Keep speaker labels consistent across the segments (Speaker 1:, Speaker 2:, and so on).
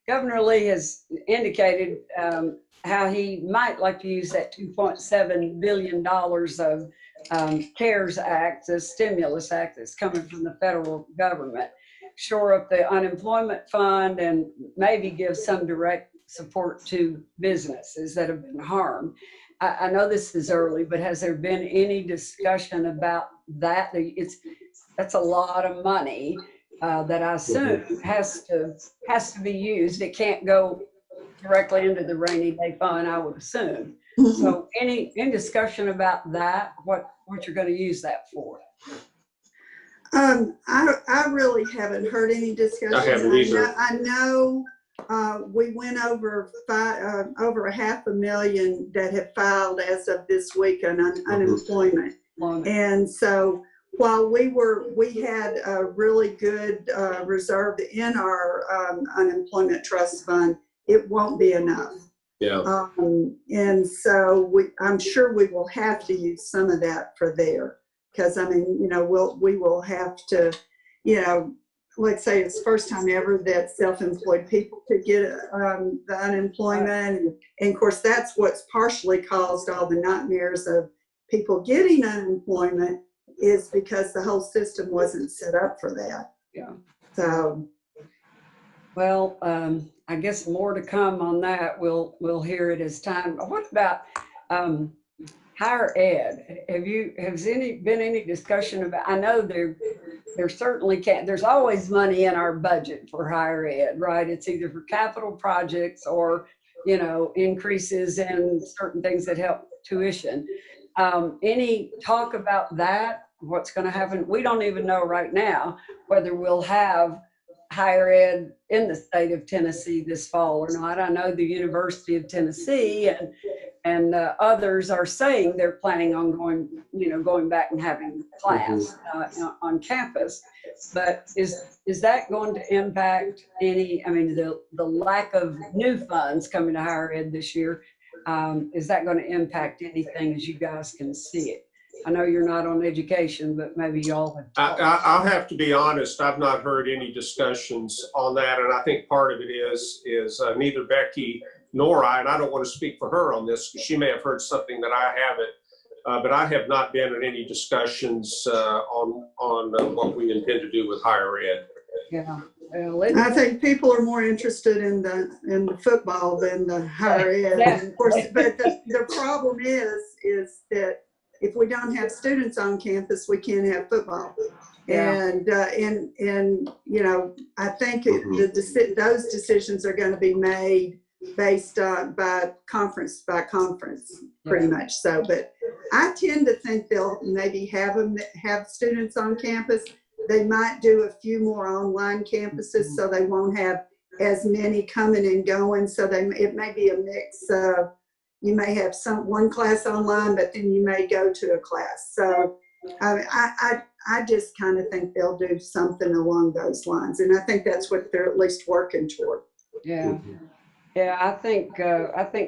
Speaker 1: Governor Lee has indicated how he might like to use that $2.7 billion of CARES Act, the stimulus act that's coming from the federal government, shore up the unemployment fund and maybe give some direct support to businesses that have been harmed. I know this is early, but has there been any discussion about that? That's a lot of money that I assume has to be used. It can't go directly into the rainy day fund, I would assume. So any discussion about that, what you're going to use that for?
Speaker 2: I really haven't heard any discussion.
Speaker 3: I haven't either.
Speaker 2: I know we went over $500,000 that have filed as of this week on unemployment. And so while we had a really good reserve in our unemployment trust fund, it won't be enough.
Speaker 3: Yeah.
Speaker 2: And so I'm sure we will have to use some of that for there, because I mean, you know, we will have to, you know, let's say it's the first time ever that self-employed people could get the unemployment, and of course that's what's partially caused all the nightmares of people getting unemployment, is because the whole system wasn't set up for that.
Speaker 1: Yeah.
Speaker 2: So.
Speaker 1: Well, I guess more to come on that. We'll hear it as time. What about higher ed? Has been any discussion about? I know there certainly can't. There's always money in our budget for higher ed, right? It's either for capital projects or, you know, increases in certain things that help tuition. Any talk about that? What's going to happen? We don't even know right now whether we'll have higher ed in the state of Tennessee this fall or not. I know the University of Tennessee and others are saying they're planning on going back and having class on campus. But is that going to impact any? I mean, the lack of new funds coming to higher ed this year, is that going to impact anything as you guys can see it? I know you're not on education, but maybe y'all have talked.
Speaker 3: I'll have to be honest. I've not heard any discussions on that, and I think part of it is neither Becky nor I, and I don't want to speak for her on this because she may have heard something that I haven't, but I have not been in any discussions on what we intend to do with higher ed.
Speaker 1: Yeah.
Speaker 2: I think people are more interested in the football than the higher ed.
Speaker 1: Yeah.
Speaker 2: Of course, but the problem is that if we don't have students on campus, we can't have football.
Speaker 1: Yeah.
Speaker 2: And you know, I think those decisions are going to be made based on by conference pretty much. So, but I tend to think they'll maybe have students on campus. They might do a few more online campuses, so they won't have as many coming and going. So it may be a mix of, you may have one class online, but then you may go to a class. So I just kind of think they'll do something along those lines, and I think that's what they're at least working toward.
Speaker 1: Yeah, yeah. I think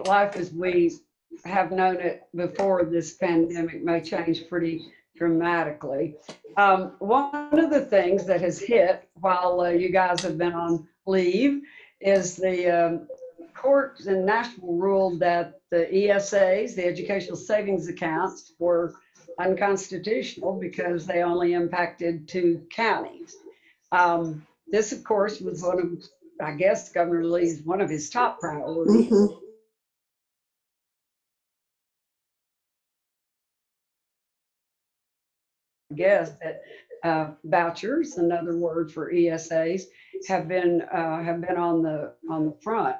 Speaker 1: life as we have known it before this pandemic may change pretty dramatically. One of the things that has hit while you guys have been on leave is the courts in Nashville ruled that the ESAs, the educational savings accounts, were unconstitutional because they only impacted 2 counties. This, of course, was one of, I guess, Governor Lee's one of his top priorities.
Speaker 2: Mm-hmm.
Speaker 1: I guess that vouchers, another word for ESAs, have been on the front.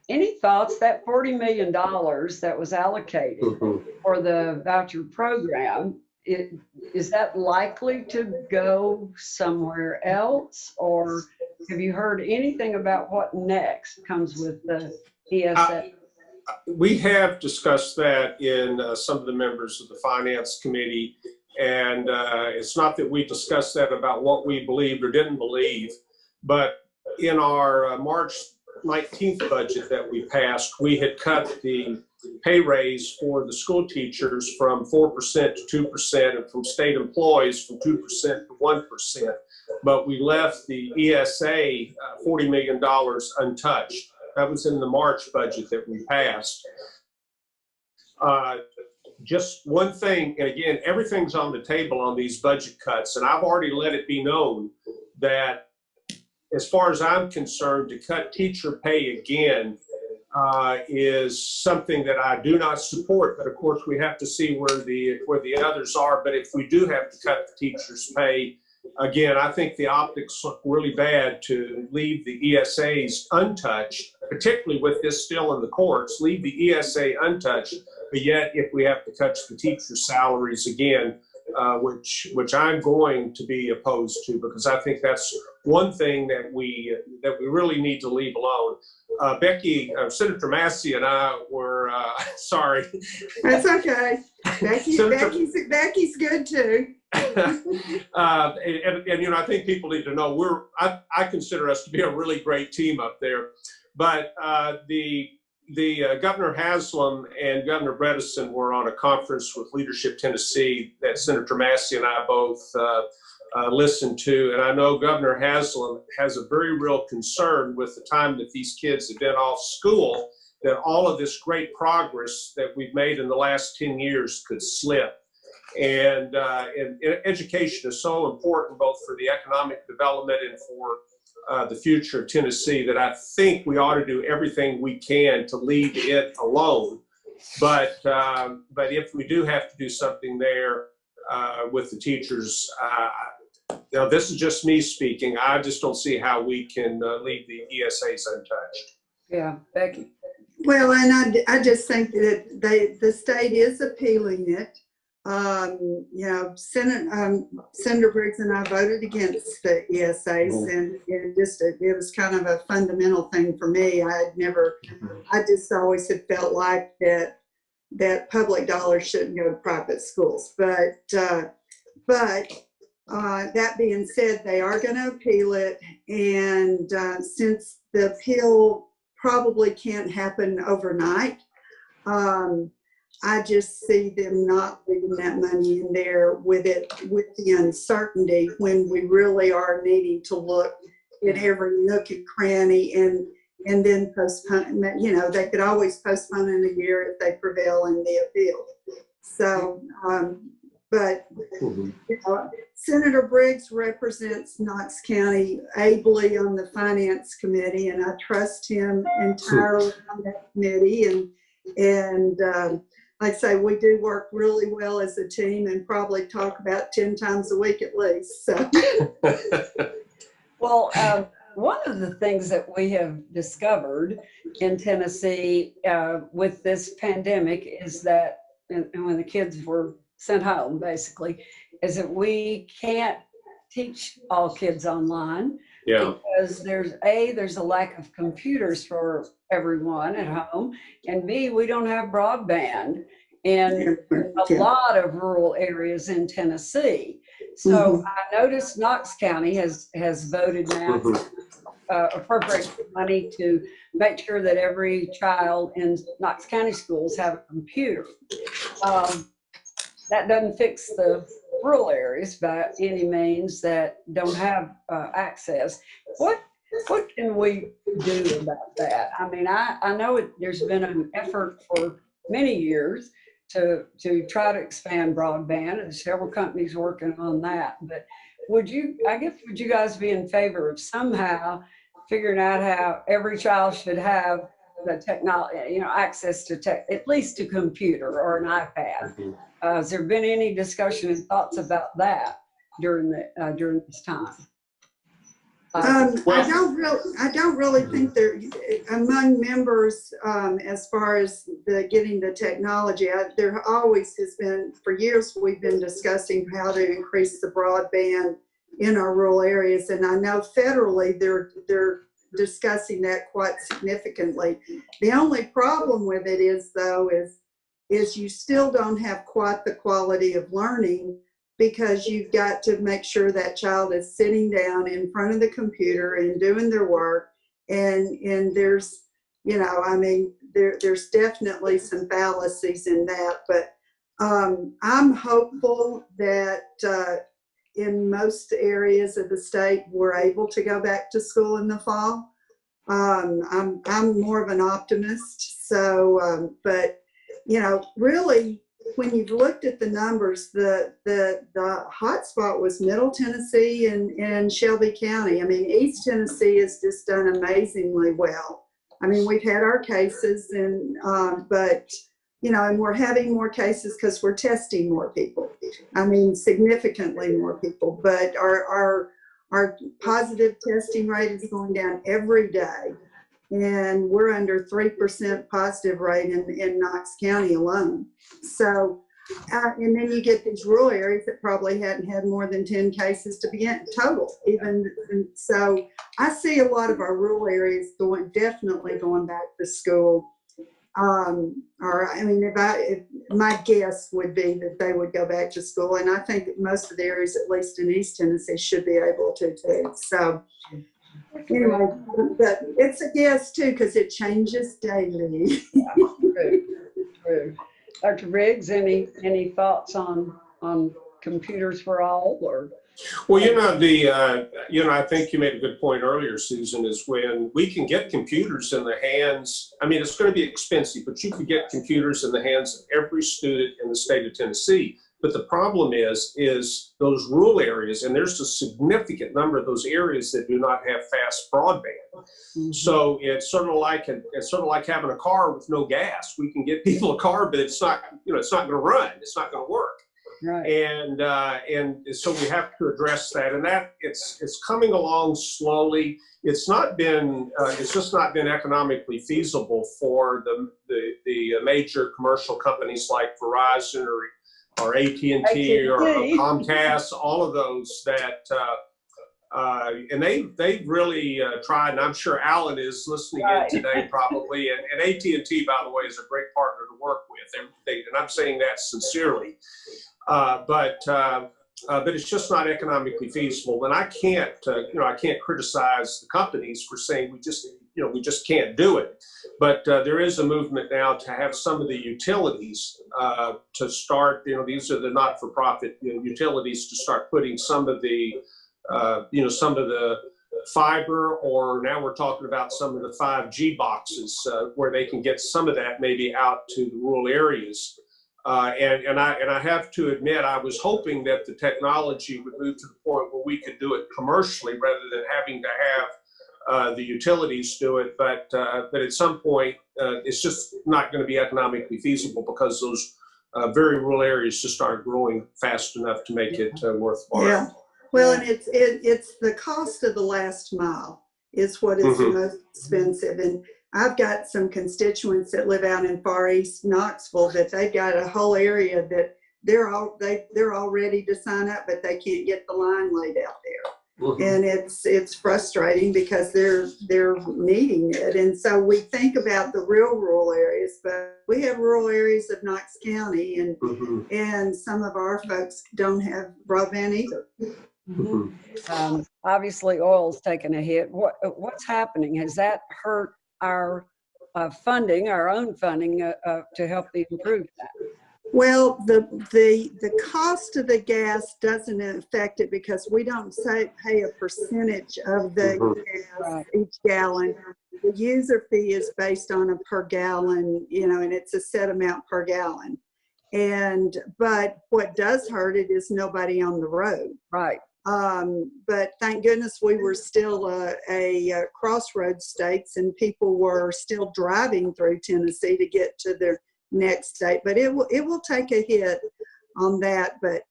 Speaker 1: Any thoughts that $40 million that was allocated for the voucher program, is that likely to go somewhere else, or have you heard anything about what next comes with the ESA?
Speaker 3: We have discussed that in some of the members of the Finance Committee, and it's not that we discussed that about what we believed or didn't believe, but in our March 19th budget that we passed, we had cut the pay raise for the school teachers from 4% to 2% and from state employees from 2% to 1%. But we left the ESA $40 million untouched. That was in the March budget that we passed. Just one thing, and again, everything's on the table on these budget cuts, and I've already let it be known that as far as I'm concerned, to cut teacher pay again is something that I do not support. But of course, we have to see where the others are. But if we do have to cut the teachers' pay again, I think the optics look really bad to leave the ESAs untouched, particularly with this still in the courts. Leave the ESA untouched, but yet if we have to cut the teachers' salaries again, which I'm going to be opposed to, because I think that's one thing that we really need to leave alone. Becky, Senator Massey and I were sorry.
Speaker 2: That's okay. Becky's good too.
Speaker 3: And you know, I think people need to know I consider us to be a really great team up there. But the Governor Haslam and Governor Bredesen were on a conference with Leadership Tennessee that Senator Massey and I both listened to. And I know Governor Haslam has a very real concern with the time that these kids have been off school, that all of this great progress that we've made in the last 10 years could slip. And education is so important both for the economic development and for the future of Tennessee that I think we ought to do everything we can to leave it alone. But if we do have to do something there with the teachers, now this is just me speaking. I just don't see how we can leave the ESAs untouched.
Speaker 1: Yeah, Becky.
Speaker 2: Well, and I just think that the state is appealing it. You know, Senator Briggs and I voted against the ESAs, and it was kind of a fundamental thing for me. I just always had felt like that public dollars shouldn't go to private schools. But that being said, they are going to appeal it, and since the appeal probably can't happen overnight, I just see them not leaving that money in there with the uncertainty when we really are needing to look at every nook and cranny and then postpone. You know, they could always postpone in a year if they prevail in the appeal. So, but you know, Senator Briggs represents Knox County ably on the Finance Committee, and I trust him entirely on that committee. And like I say, we do work really well as a team and probably talk about 10 times a week at least. So.
Speaker 1: Well, one of the things that we have discovered in Tennessee with this pandemic is that, and when the kids were sent home, basically, is that we can't teach all kids online.
Speaker 3: Yeah.
Speaker 1: Because there's a lack of computers for everyone at home, and B, we don't have broadband in a lot of rural areas in Tennessee. So I noticed Knox County has voted now to appropriate money to make sure that every child in Knox County schools have a computer. That doesn't fix the rural areas by any means that don't have access. What can we do about that? I mean, I know there's been an effort for many years to try to expand broadband, and several companies working on that. But would you guys be in favor of somehow figuring out how every child should have the technology, you know, access to at least a computer or an iPad? Has there been any discussion and thoughts about that during this time?
Speaker 2: I don't really think there among members as far as getting the technology. There always has been, for years we've been discussing how to increase the broadband in our rural areas, and I know federally they're discussing that quite significantly. The only problem with it is you still don't have quite the quality of learning, because you've got to make sure that child is sitting down in front of the computer and doing their work. And there's, you know, I mean, there's definitely some fallacies in that, but I'm hopeful that in most areas of the state, we're able to go back to school in the fall. I'm more of an optimist. So, but you know, really, when you've looked at the numbers, the hot spot was Middle Tennessee and Shelby County. I mean, East Tennessee has just done amazingly well. I mean, we've had our cases, and but you know, and we're having more cases because we're testing more people. I mean, significantly more people. But our positive testing rate is going down every day, and we're under 3% positive rate in Knox County alone. So, and then you get these rural areas that probably hadn't had more than 10 cases to begin total. Even so, I see a lot of our rural areas definitely going back to school. Or I mean, if my guess would be that they would go back to school, and I think that most of the areas, at least in East Tennessee, should be able to too. So, anyway, but it's a guess too because it changes daily.
Speaker 1: True. Dr. Briggs, any thoughts on computers for all, or?
Speaker 3: Well, I think you made a good point earlier, Susan, is when we can get computers in the hands, I mean, it's going to be expensive, but you could get computers in the hands of every student in the state of Tennessee. But the problem is those rural areas, and there's a significant number of those areas that do not have fast broadband. Mm-hmm. So it's sort of like having a car with no gas. We can get people a car, but it's not going to run. It's not going to work. Right. And so we have to address that, and that it's coming along slowly. It's just not been economically feasible for the major commercial companies like Verizon or AT&T or Comcast, all of those that and they've really tried, and I'm sure Alan is listening in today probably, and AT&T, by the way, is a great partner to work with, and I'm saying that sincerely. But it's just not economically feasible, and I can't criticize the companies for saying we just can't do it. But there is a movement now to have some of the utilities to start. These are the not-for-profit utilities to start putting some of the fiber, or now we're talking about some of the 5G boxes where they can get some of that maybe out to the rural areas. And I have to admit, I was hoping that the technology would move to the point where we could do it commercially rather than having to have the utilities do it. But at some point, it's just not going to be economically feasible because those very rural areas just aren't growing fast enough to make it worthwhile.
Speaker 2: Yeah. Well, and it's the cost of the last mile is what is the most expensive. And I've got some constituents that live out in far east Knoxville that they've got a whole area that they're all ready to sign up, but they can't get the line laid out there. And it's frustrating because they're needing it. And so we think about the real rural areas, but we have rural areas of Knox County, and some of our folks don't have broadband either.
Speaker 1: Obviously, oil's taken a hit. What's happening? Has that hurt our funding, our own funding, to help improve that?
Speaker 2: Well, the cost of the gas doesn't affect it because we don't pay a percentage of the gas each gallon. The user fee is based on a per gallon, and it's a set amount per gallon. But what does hurt it is nobody on the road. Right. But thank goodness we were still a crossroads states, and people were still driving through Tennessee to get to their next state. But it will take a hit on that. But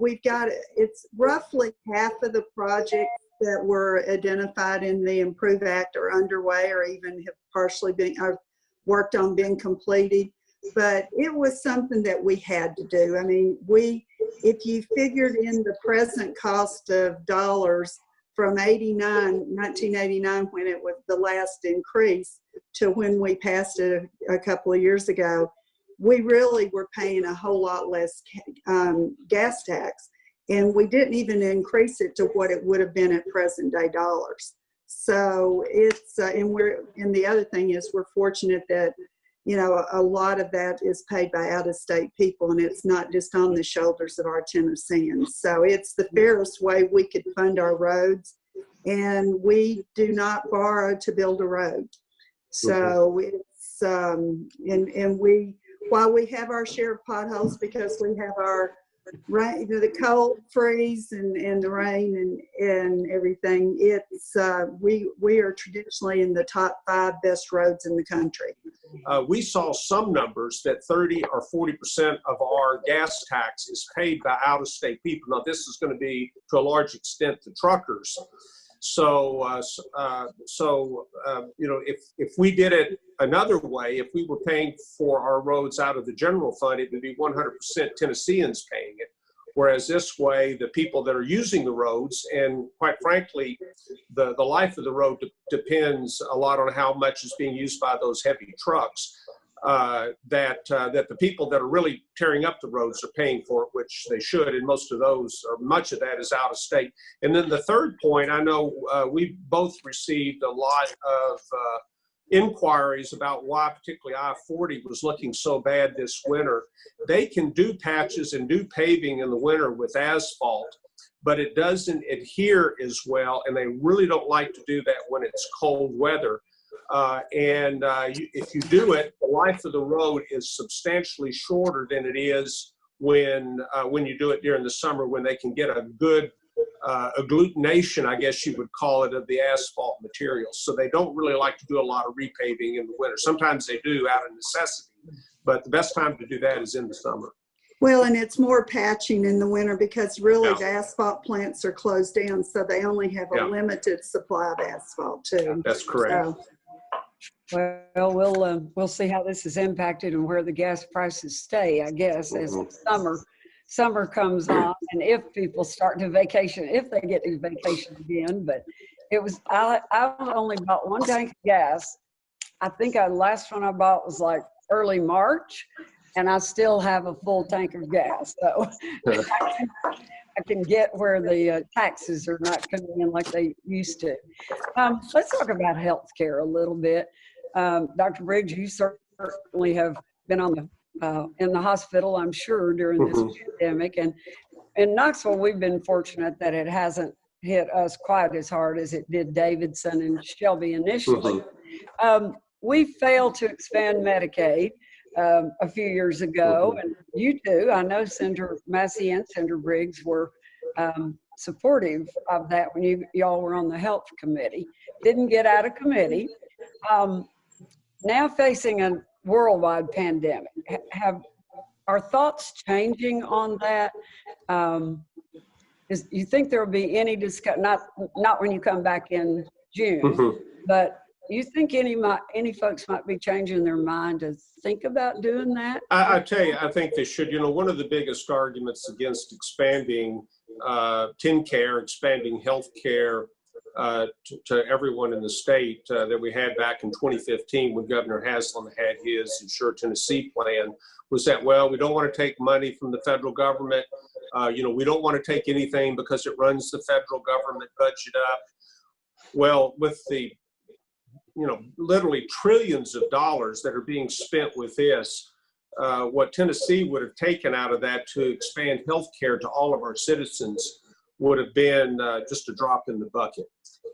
Speaker 2: we've got, it's roughly half of the projects that were identified in the Improve Act are underway, or even have partially been worked on being completed. But it was something that we had to do. I mean, if you figured in the present cost of dollars from 1989, when it was the last increase, to when we passed it a couple of years ago, we really were paying a whole lot less gas tax. And we didn't even increase it to what it would have been at present day dollars. So it's, and the other thing is we're fortunate that, you know, a lot of that is paid by out-of-state people, and it's not just on the shoulders of our Tennesseans. So it's the fairest way we could fund our roads, and we do not borrow to build a road. So it's, and we, while we have our share of potholes because we have our rain, you know, the cold freeze and the rain and everything, it's, we are traditionally in the top 5 best roads in the country.
Speaker 3: We saw some numbers that 30 or 40% of our gas tax is paid by out-of-state people. Now, this is going to be to a large extent the truckers. So, you know, if we did it another way, if we were paying for our roads out of the general fund, it would be 100% Tennesseans paying it. Whereas this way, the people that are using the roads, and quite frankly, the life of the road depends a lot on how much is being used by those heavy trucks, that the people that are really tearing up the roads are paying for it, which they should, and most of those, or much of that, is out of state. And then the third point, I know we both received a lot of inquiries about why particularly I-40 was looking so bad this winter. They can do patches and do paving in the winter with asphalt, but it doesn't adhere as well, and they really don't like to do that when it's cold weather. If you do it, the life of the road is substantially shorter than it is when you do it during the summer, when they can get a good agglutination, I guess you would call it, of the asphalt materials. So they don't really like to do a lot of repaving in the winter. Sometimes they do out of necessity, but the best time to do that is in the summer.
Speaker 2: Well, and it's more patching in the winter because really the asphalt plants are closed down, so they only have a limited supply of asphalt too.
Speaker 3: That's correct.
Speaker 2: So,
Speaker 1: well, we'll see how this is impacted and where the gas prices stay, I guess, as summer comes on, and if people start to vacation, if they get to vacation again. But it was, I only bought 1 tank of gas. I think the last one I bought was like early March, and I still have a full tank of gas. So I can get where the taxes are not coming in like they used to. Let's talk about healthcare a little bit. Dr. Briggs, you certainly have been on the in the hospital, I'm sure, during this pandemic. And in Knoxville, we've been fortunate that it hasn't hit us quite as hard as it did Davidson and Shelby initially. We failed to expand Medicaid a few years ago, and you two, I know Senator Massey and Senator Briggs were supportive of that when y'all were on the health committee. Didn't get out of committee. Now facing a worldwide pandemic, are thoughts changing on that? You think there will be any discussion, not when you come back in June, but you think any folks might be changing their mind to think about doing that?
Speaker 3: I tell you, I think they should. You know, one of the biggest arguments against expanding TennCare, expanding health care to everyone in the state that we had back in 2015 when Governor Haslam had his Insure Tennessee plan was that, well, we don't want to take money from the federal government. You know, we don't want to take anything because it runs the federal government budget up. Well, with the, you know, literally trillions of dollars that are being spent with this, what Tennessee would have taken out of that to expand health care to all of our citizens would have been just a drop in the bucket.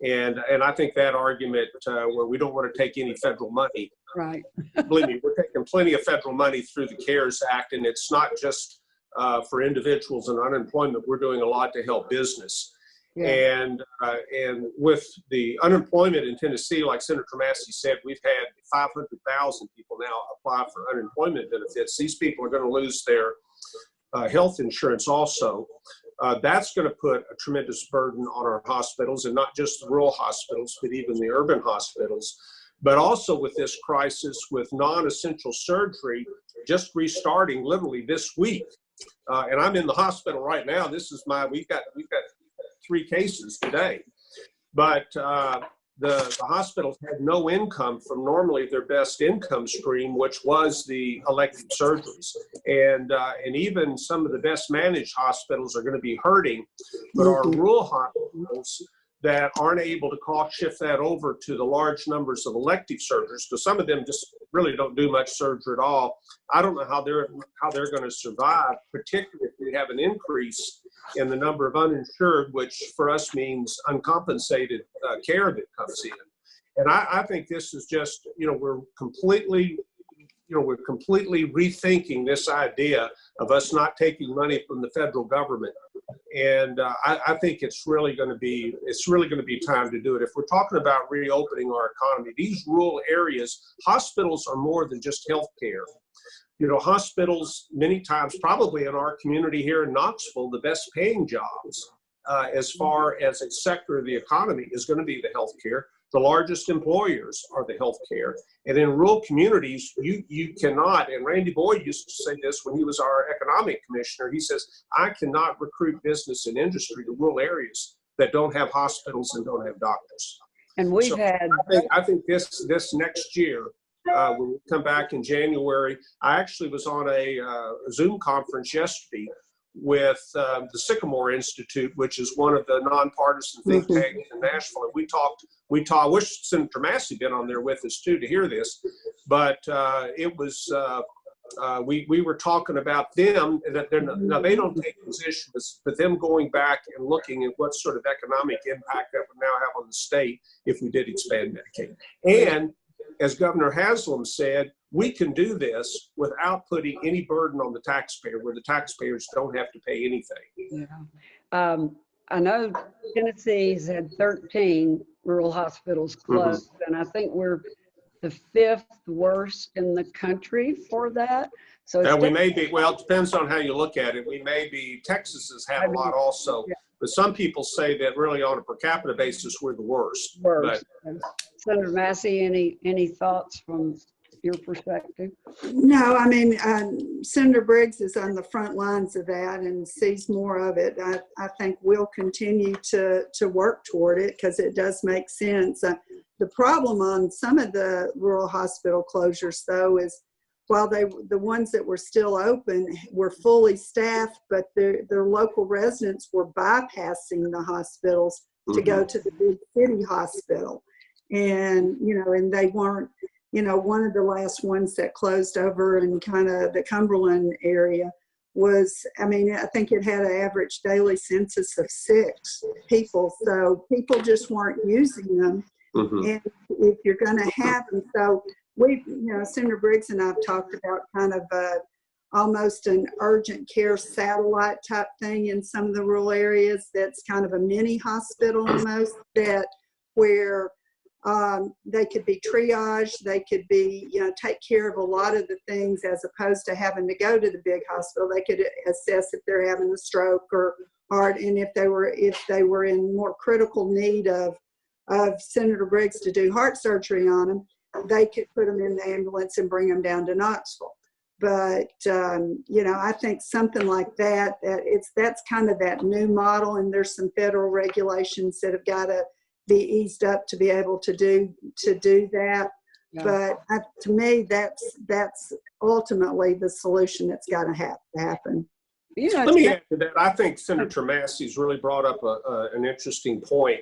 Speaker 3: And I think that argument where we don't want to take any federal money,
Speaker 1: right?
Speaker 3: Believe me, we're taking plenty of federal money through the CARES Act, and it's not just for individuals and unemployment. We're doing a lot to help business. Yeah. And with the unemployment in Tennessee, like Senator Massey said, we've had 500,000 people now apply for unemployment benefits. These people are going to lose their health insurance also. That's going to put a tremendous burden on our hospitals, and not just the rural hospitals, but even the urban hospitals. But also with this crisis, with non-essential surgery just restarting literally this week. And I'm in the hospital right now. This is we've got 3 cases today. But the hospitals had no income from normally their best income stream, which was the elective surgeries. And even some of the best managed hospitals are going to be hurting. But our rural hospitals that aren't able to cost shift that over to the large numbers of elective surgeries, because some of them just really don't do much surgery at all. I don't know how they're going to survive, particularly if we have an increase in the number of uninsured, which for us means uncompensated care that comes in. And I think this is just, we're completely rethinking this idea of us not taking money from the federal government. And I think it's really going to be time to do it. If we're talking about reopening our economy, these rural areas, hospitals are more than just healthcare. Hospitals, many times, probably in our community here in Knoxville, the best paying jobs as far as a sector of the economy is going to be the healthcare. The largest employers are the healthcare. And in rural communities, you cannot, and Randy Boyd used to say this when he was our economic commissioner, he says, I cannot recruit business and industry to rural areas that don't have hospitals and don't have doctors.
Speaker 1: And we've had.
Speaker 3: I think this next year, when we come back in January, I actually was on a Zoom conference yesterday with the Sycamore Institute, which is one of the nonpartisan think tanks in Nashville. And we talked, I wish Senator Massey been on there with us too to hear this, but it was, we were talking about them, that now they don't take positions, but them going back and looking at what sort of economic impact that would now have on the state if we did expand Medicaid. And as Governor Haslam said, we can do this without putting any burden on the taxpayer, where the taxpayers don't have to pay anything.
Speaker 1: Yeah. I know Tennessee's had 13 rural hospitals closed, and I think we're the 5th worst in the country for that. So
Speaker 3: we may be, well, it depends on how you look at it. We may be, Texas has had a lot also, but some people say that really on a per capita basis, we're the worst.
Speaker 1: But, Senator Massey, any thoughts from your perspective?
Speaker 2: No, I mean, Senator Briggs is on the front lines of that and sees more of it. I think we'll continue to work toward it because it does make sense. The problem on some of the rural hospital closures, though, is while the ones that were still open were fully staffed, but their local residents were bypassing the hospitals to go to the big city hospital. And, and they weren't, one of the last ones that closed over in kind of the Cumberland area was, I think it had an average daily census of 6 people. So people just weren't using them. And if you're going to have them, so Senator Briggs and I have talked about kind of almost an urgent care satellite type thing in some of the rural areas. That's kind of a mini hospital almost, that where they could be triaged, they could be, take care of a lot of the things as opposed to having to go to the big hospital. They could assess if they're having a stroke or heart, and if they were in more critical need of Senator Briggs to do heart surgery on them, they could put them in the ambulance and bring them down to Knoxville. But, I think something like that's kind of that new model, and there's some federal regulations that have got to be eased up to be able to do that. Yeah. But to me, that's ultimately the solution that's got to happen.
Speaker 3: Let me add to that. I think Senator Massey's really brought up an interesting point.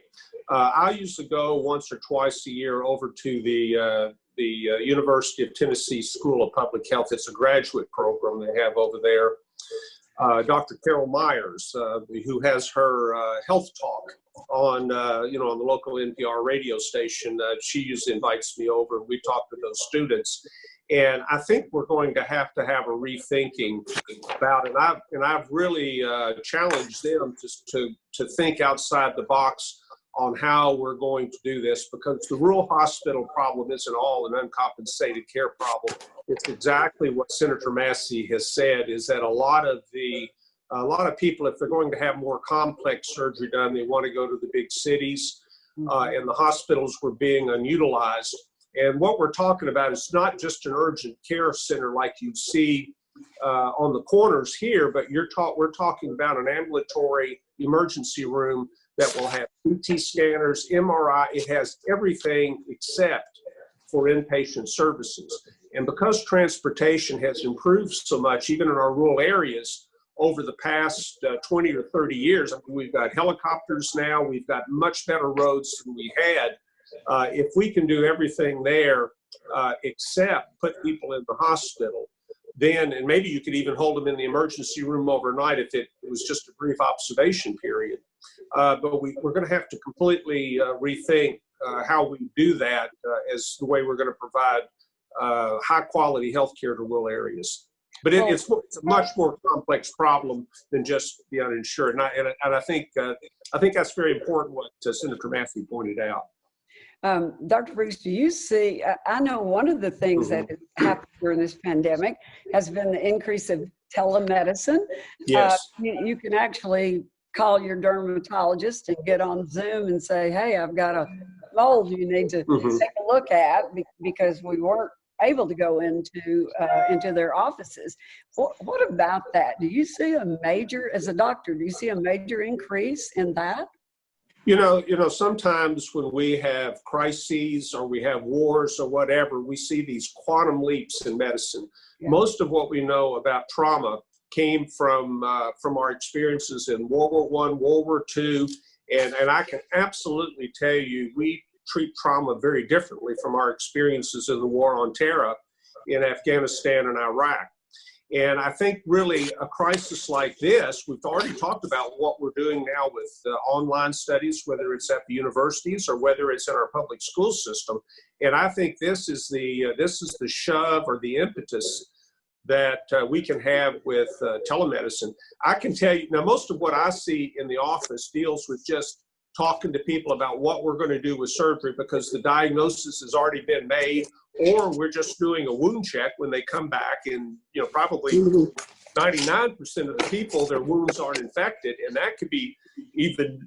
Speaker 3: I usually go once or twice a year over to the University of Tennessee School of Public Health. It's a graduate program they have over there. Dr. Carol Myers, who has her health talk on on the local NPR radio station, she usually invites me over and we talk to those students. And I think we're going to have a rethinking about it. And I've really challenged them to think outside the box on how we're going to do this, because the rural hospital problem isn't all an uncompensated care problem. It's exactly what Senator Massey has said, is that a lot of people, if they're going to have more complex surgery done, they want to go to the big cities, and the hospitals were being unutilized. And what we're talking about is not just an urgent care center like you see on the corners here, but we're talking about an ambulatory emergency room that will have CT scanners, MRI. It has everything except for inpatient services. And because transportation has improved so much, even in our rural areas, over the past 20 or 30 years. I mean, we've got helicopters now. We've got much better roads than we had. If we can do everything there except put people in the hospital, then, and maybe you could even hold them in the emergency room overnight if it was just a brief observation period. But we're going to have to completely rethink how we do that as the way we're going to provide high quality healthcare to rural areas. But it's a much more complex problem than just the uninsured. And I think that's very important what Senator Massey pointed out.
Speaker 1: Dr. Briggs, do you see, I know one of the things that has happened during this pandemic has been the increase of telemedicine.
Speaker 3: Yes.
Speaker 1: You can actually call your dermatologist and get on Zoom and say, hey, I've got a mole you need to take a look at, because we weren't able to go into their offices. What about that? Do you see a major, as a doctor, do you see a major increase in that?
Speaker 3: You know, sometimes when we have crises or we have wars or whatever, we see these quantum leaps in medicine. Yeah. Most of what we know about trauma came from our experiences in World War I, World War II, and I can absolutely tell you we treat trauma very differently from our experiences in the War on Terror in Afghanistan and Iraq. And I think really a crisis like this, we've already talked about what we're doing now with online studies, whether it's at the universities or whether it's in our public school system. And I think this is the shove or the impetus that we can have with telemedicine. I can tell you, now most of what I see in the office deals with just talking to people about what we're going to do with surgery because the diagnosis has already been made, or we're just doing a wound check when they come back, and probably 99% of the people, their wounds aren't infected, and that could be even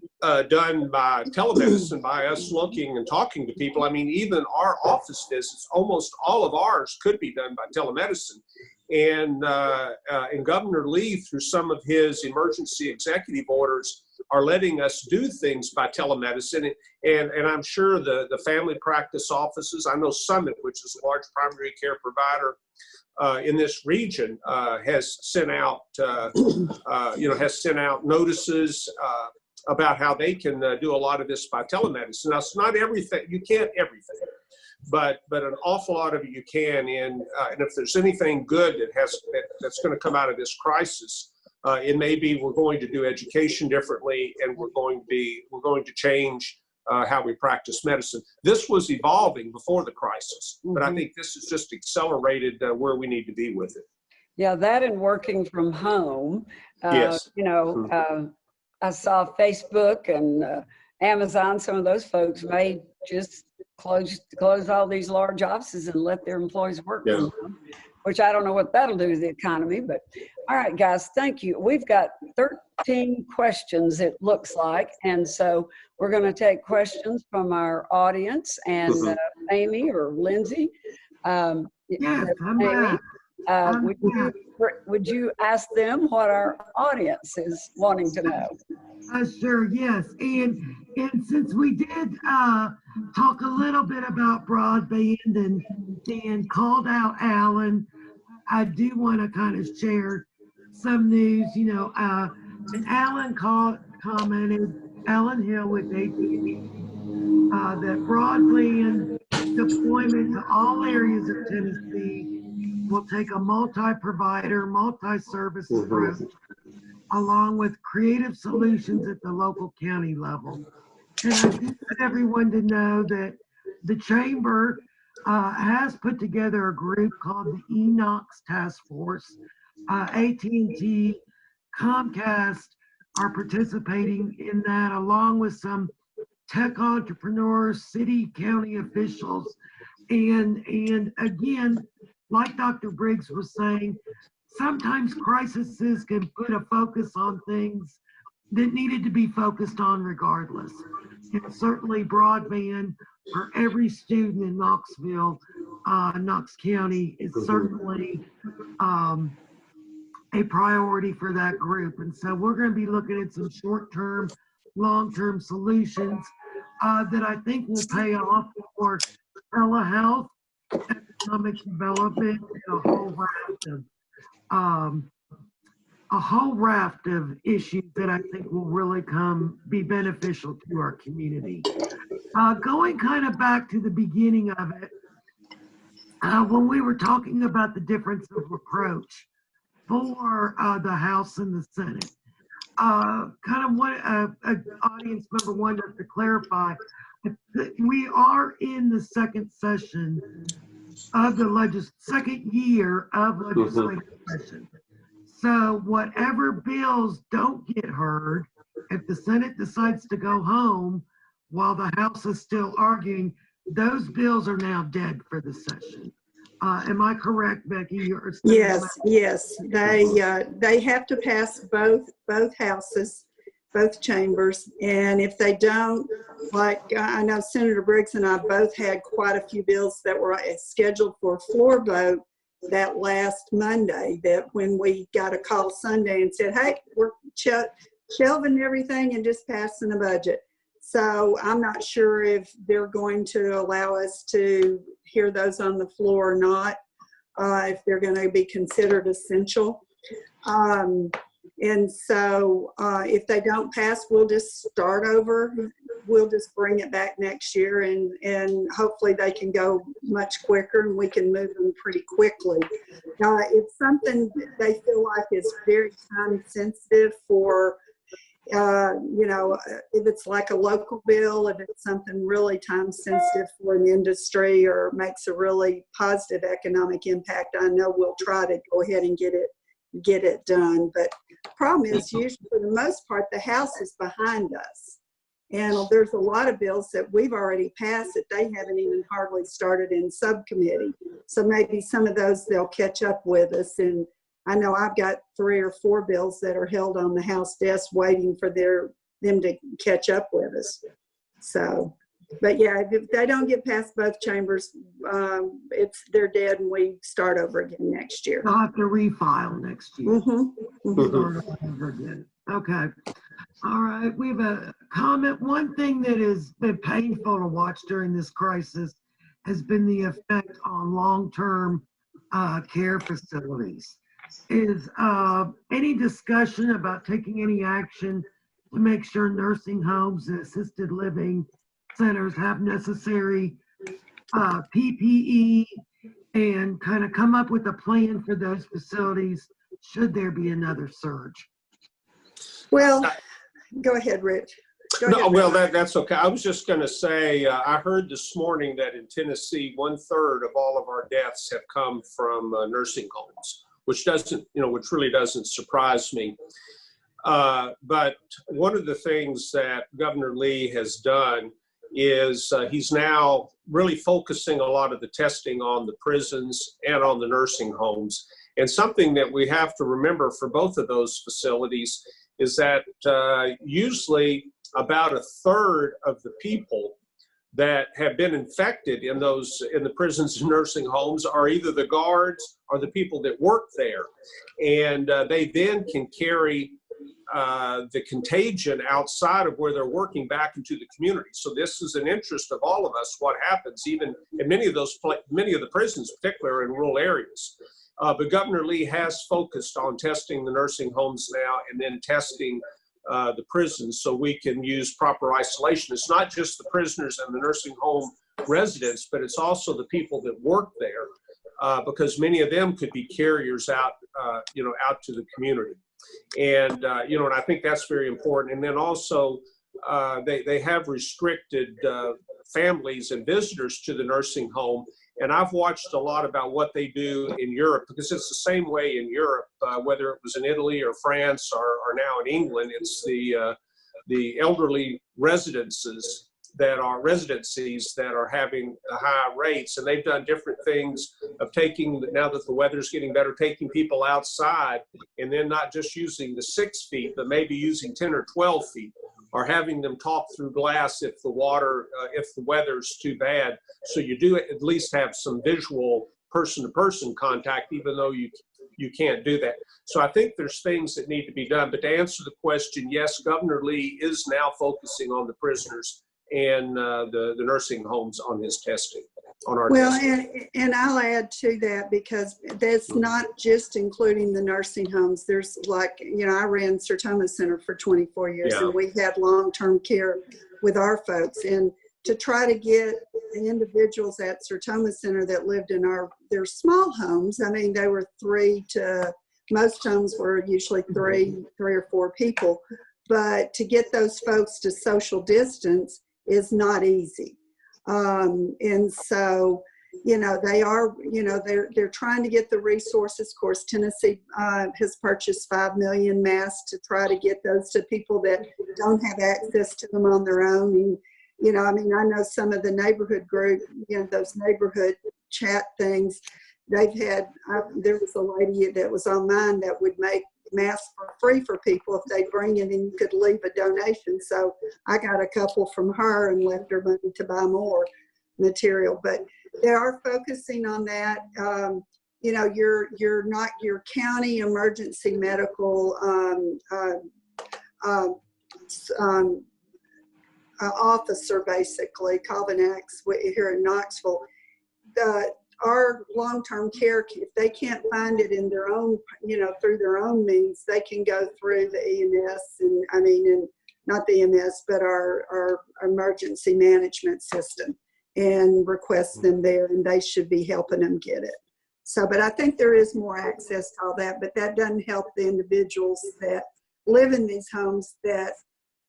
Speaker 3: done by telemedicine, by us looking and talking to people. I mean, even our office visits, almost all of ours could be done by telemedicine. And Governor Lee, through some of his emergency executive orders, are letting us do things by telemedicine. And I'm sure the family practice offices, I know Summit, which is a large primary care provider in this region, has sent out notices about how they can do a lot of this by telemedicine. Now, it's not everything, you can't everything, but an awful lot of it you can. And if there's anything good that's going to come out of this crisis, it may be we're going to do education differently, and we're going to change how we practice medicine. This was evolving before the crisis, but I think this has just accelerated where we need to be with it.
Speaker 1: Yeah, that and working from home.
Speaker 3: Yes.
Speaker 1: I saw Facebook and Amazon. Some of those folks may just close all these large offices and let their employees work from home, which I don't know what that'll do to the economy. But all right, guys, thank you. We've got 13 questions, it looks like. And so we're going to take questions from our audience. And Amy or Lindsay, would you ask them what our audience is wanting to know?
Speaker 4: Sure, yes. And since we did talk a little bit about broadband and called out Alan, I do want to kind of share some news. Alan commented, Alan Hill with AT&T, that broadband deployment to all areas of Tennessee will take a multi-provider, multi-service approach, along with creative solutions at the local county level. And I do want everyone to know that the Chamber has put together a group called the Knox Task Force. AT&T, Comcast are participating in that, along with some tech entrepreneurs, city, county officials. And again, like Dr. Briggs was saying, sometimes crises can put a focus on things that needed to be focused on regardless. And certainly broadband for every student in Knoxville, Knox County is certainly a priority for that group. And so we're going to be looking at some short-term, long-term solutions that I think will pay off for telehealth, economic development, and a whole raft a whole raft of issues that I think will really be beneficial to our community. Going kind of back to the beginning of it, when we were talking about the difference of approach for the House and the Senate, kind of what audience member wanted us to clarify, we are in the second session of the second year of legislative session. So whatever bills don't get heard, if the Senate decides to go home while the House is still arguing, those bills are now dead for the session. Am I correct, Becky?
Speaker 2: Yes. They have to pass both houses, both chambers, and if they don't, like I know Senator Briggs and I both had quite a few bills that were scheduled for a floor vote that last Monday, that when we got a call Sunday and said, hey, we're shelving everything and just passing the budget. So I'm not sure if they're going to allow us to hear those on the floor or not, if they're going to be considered essential. And so if they don't pass, we'll just start over. We'll just bring it back next year, and hopefully they can go much quicker and we can move them pretty quickly. If something they feel like is very time sensitive for, if it's like a local bill, if it's something really time sensitive for an industry or makes a really positive economic impact, I know we'll try to go ahead and get it done. But the problem is, usually for the most part, the House is behind us. And there's a lot of bills that we've already passed that they haven't even hardly started in subcommittee. So maybe some of those they'll catch up with us. And I know I've got 3 or 4 bills that are held on the House desk waiting for them to catch up with us. So, but yeah, if they don't get past both chambers, they're dead, and we start over again next year.
Speaker 4: They'll have to refile next year. Start over again. Okay. All right. We have a comment. One thing that has been painful to watch during this crisis has been the effect on long-term care facilities. Is any discussion about taking any action to make sure nursing homes and assisted living centers have necessary PPE and kind of come up with a plan for those facilities should there be another surge?
Speaker 2: Well, go ahead, Rich.
Speaker 3: Well, that's okay. I was just going to say, I heard this morning that in Tennessee, 1/3 of all of our deaths have come from nursing homes, which really doesn't surprise me. But one of the things that Governor Lee has done is he's now really focusing a lot of the testing on the prisons and on the nursing homes. And something that we have to remember for both of those facilities is that usually about 1/3 of the people that have been infected in the prisons and nursing homes are either the guards or the people that work there. And they then can carry the contagion outside of where they're working back into the community. So this is an interest of all of us, what happens even in many of the prisons, particularly in rural areas. But Governor Lee has focused on testing the nursing homes now and then testing the prisons so we can use proper isolation. It's not just the prisoners and the nursing home residents, but it's also the people that work there, because many of them could be carriers out to the community. And, and I think that's very important. And then also they have restricted families and visitors to the nursing home. And I've watched a lot about what they do in Europe, because it's the same way in Europe, whether it was in Italy or France or now in England. It's the elderly residencies that are having the high rates, and they've done different things of now that the weather's getting better, taking people outside and then not just using the 6 feet, but maybe using 10 or 12 feet, or having them talk through glass if the weather's too bad. So you do at least have some visual person-to-person contact, even though you can't do that. So I think there's things that need to be done. But to answer the question, yes, Governor Lee is now focusing on the prisoners and the nursing homes on his testing. on our
Speaker 2: Well,
Speaker 3: testing.
Speaker 2: and I'll add to that, because that's not just including the nursing homes. There's like, I ran Sertoma Center for 24 years,
Speaker 3: Yeah.
Speaker 2: and we had long-term care with our folks. And to try to get the individuals at Sertoma Center that lived in their small homes, I mean, they were most homes were usually three or four people. But to get those folks to social distance is not easy. And so, they are, they're trying to get the resources. Of course, Tennessee has purchased 5 million masks to try to get those to people that don't have access to them on their own. And, I know some of the neighborhood group, those neighborhood chat things, there was a lady that was on mine that would make masks for free for people if they bring it, and you could leave a donation. So I got a couple from her and left her money to buy more material. But they are focusing on that. Your county emergency medical officer, basically, Calvin-Ax here in Knoxville. Our long-term care, if they can't find it in their own, through their own means, they can go through the EMS and not the EMS, but our emergency management system, and request them there, and they should be helping them get it. So, but I think there is more access to all that, but that doesn't help the individuals that live in these homes that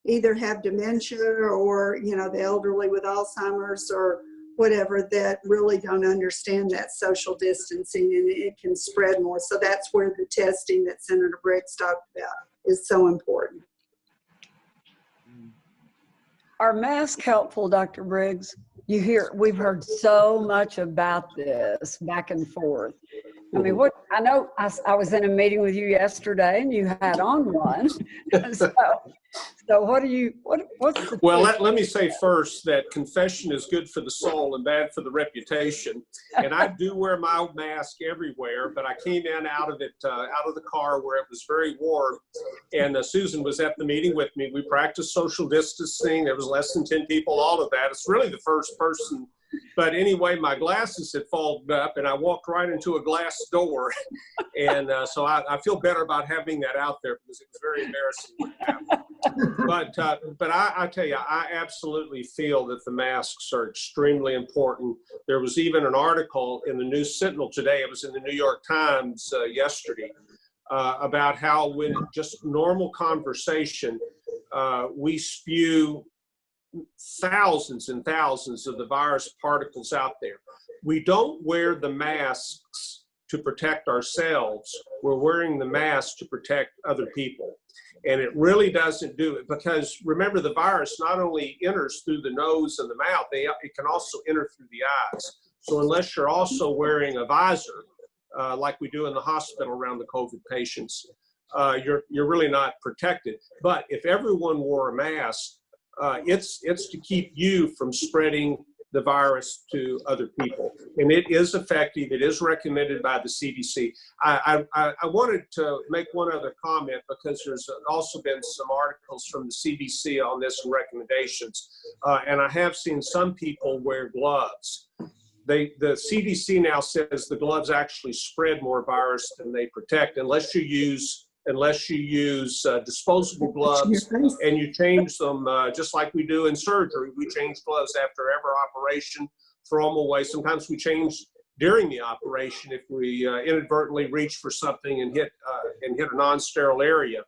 Speaker 2: either have dementia or, the elderly with Alzheimer's or whatever, that really don't understand that social distancing, and it can spread more. So that's where the testing that Senator Briggs talked about is so important.
Speaker 1: Are masks helpful, Dr. Briggs? We've heard so much about this back and forth. I mean, I know I was in a meeting with you yesterday and you had on one. So what's the
Speaker 3: Well, let me say first that confession is good for the soul and bad for the reputation. And I do wear my mask everywhere, but I came in out of the car where it was very warm. And Susan was at the meeting with me. We practiced social distancing. There was less than 10 people, all of that. It's really the first person. But anyway, my glasses had fogged up and I walked right into a glass door. And so I feel better about having that out there, because it was very embarrassing when it happened. But I tell you, I absolutely feel that the masks are extremely important. There was even an article in the News Sentinel today, it was in the New York Times yesterday, about how when just normal conversation, we spew thousands and thousands of the virus particles out there. We don't wear the masks to protect ourselves. We're wearing the mask to protect other people. And it really doesn't do it, because remember, the virus not only enters through the nose and the mouth, it can also enter through the eyes. So unless you're also wearing a visor, like we do in the hospital around the COVID patients, you're really not protected. But if everyone wore a mask, it's to keep you from spreading the virus to other people. And it is effective. It is recommended by the CDC. I wanted to make one other comment, because there's also been some articles from the CDC on this and recommendations. And I have seen some people wear gloves. The CDC now says the gloves actually spread more virus than they protect, unless you use disposable gloves, and you change them just like we do in surgery. We change gloves after every operation, throw them away. Sometimes we change during the operation if we inadvertently reach for something and hit a non-sterile area.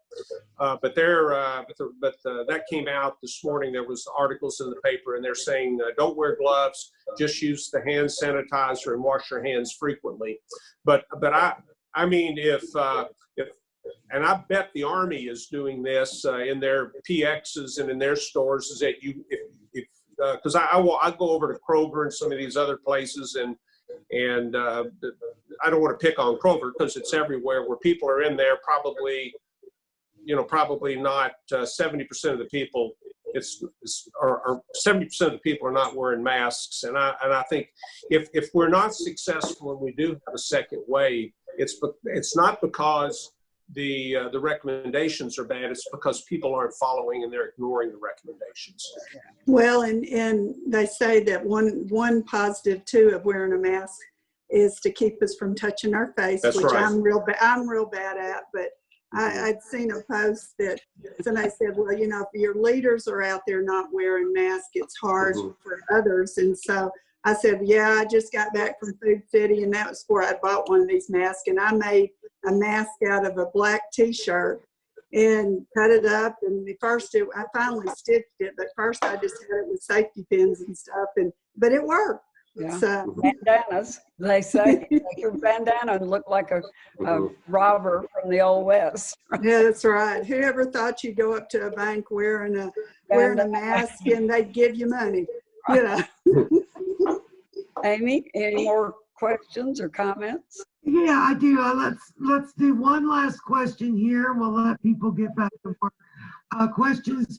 Speaker 3: But that came out this morning. There was articles in the paper, and they're saying don't wear gloves, just use the hand sanitizer and wash your hands frequently. But I mean, if and I bet the Army is doing this in their PXs and in their stores, is that because I go over to Kroger and some of these other places, and I don't want to pick on Kroger because it's everywhere, where people are in there probably not 70% of the people. Or 70% of the people are not wearing masks, and I think if we're not successful and we do have a second wave, it's not because the recommendations are bad, it's because people aren't following and they're ignoring the recommendations.
Speaker 2: Well, and they say that one positive too of wearing a mask is to keep us from touching our face,
Speaker 3: That's
Speaker 2: which
Speaker 3: right.
Speaker 2: I'm real bad at. But I'd seen a post that somebody said, well, you know, if your leaders are out there not wearing masks, it's hard for others. And so I said, yeah, I just got back from Food City, and that was before I bought one of these masks, and I made a mask out of a black T-shirt and cut it up. And I finally stitched it, but first I just had it with safety pins and stuff, but it worked.
Speaker 1: Yeah.
Speaker 2: So,
Speaker 1: Bandanas, they say. Take your bandana and look like a robber from the Old West.
Speaker 2: yeah, that's right. Whoever thought you'd go up to a bank wearing a mask and they'd give you money, you know.
Speaker 1: Amy, any more questions or comments?
Speaker 4: Yeah, I do. Let's do one last question here. We'll let people get back to work. Questions.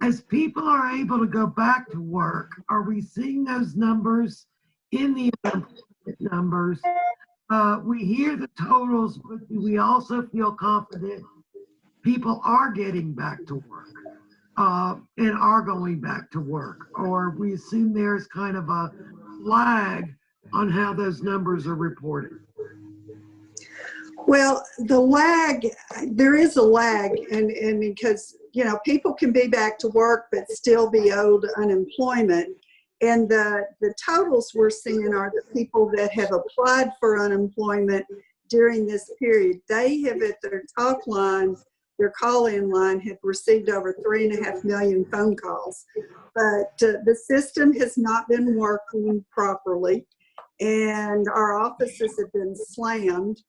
Speaker 4: As people are able to go back to work, are we seeing those numbers in the unemployment numbers? We hear the totals, but do we also feel confident people are getting back to work and are going back to work? Or we assume there's kind of a lag on how those numbers are reported?
Speaker 2: Well, there is a lag, and because, you know, people can be back to work but still be owed unemployment. And the totals we're seeing are the people that have applied for unemployment during this period. They have, at their talk line, their call-in line, have received over 3.5 million phone calls. But the system has not been working properly, and our offices have been slammed.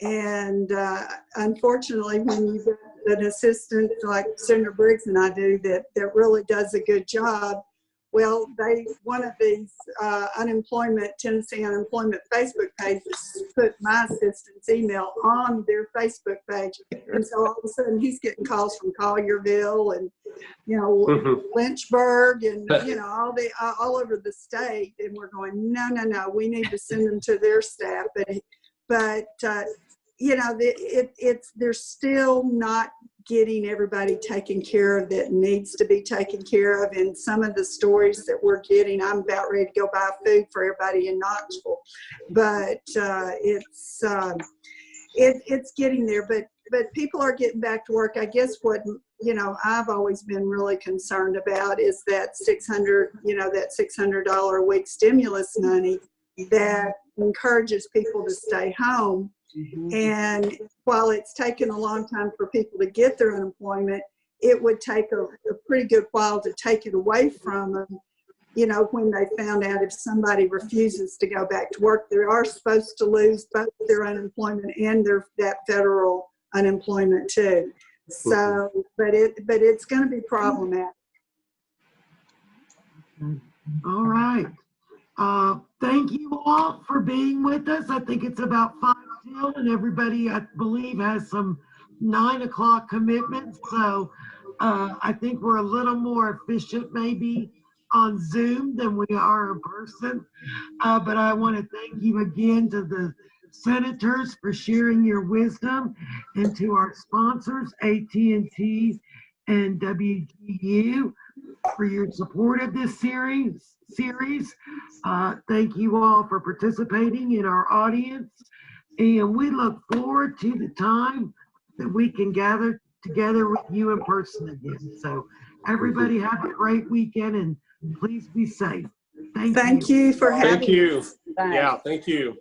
Speaker 2: And unfortunately, when you get an assistant like Senator Briggs and I do that really does a good job, well, one of these Tennessee unemployment Facebook pages put my assistant's email on their Facebook page. And so all of a sudden he's getting calls from Collierville and, you know, Lynchburg and, you know, all over the state. And we're going, no, we need to send them to their staff. But you know, they're still not getting everybody taken care of that needs to be taken care of. And some of the stories that we're getting, I'm about ready to go buy food for everybody in Knoxville, but it's getting there. But people are getting back to work. I guess what, you know, I've always been really concerned about is that $600 a week stimulus money that encourages people to stay home. And while it's taken a long time for people to get their unemployment, it would take a pretty good while to take it away from them. You know, when they found out if somebody refuses to go back to work, they are supposed to lose both their unemployment and that federal unemployment too. So, but it's going to be problematic.
Speaker 4: All right. Thank you all for being with us. I think it's about 5 till, and everybody, I believe, has some 9 o'clock commitments. So I think we're a little more efficient maybe on Zoom than we are in person. But I want to thank you again to the senators for sharing your wisdom, and to our sponsors, AT&T and WGU, for your support of this series. Thank you all for participating in our audience, and we look forward to the time that we can gather together with you in person again. So everybody have a great weekend, and please be safe.
Speaker 2: Thank you for having us.
Speaker 3: Thank you. Yeah, thank you.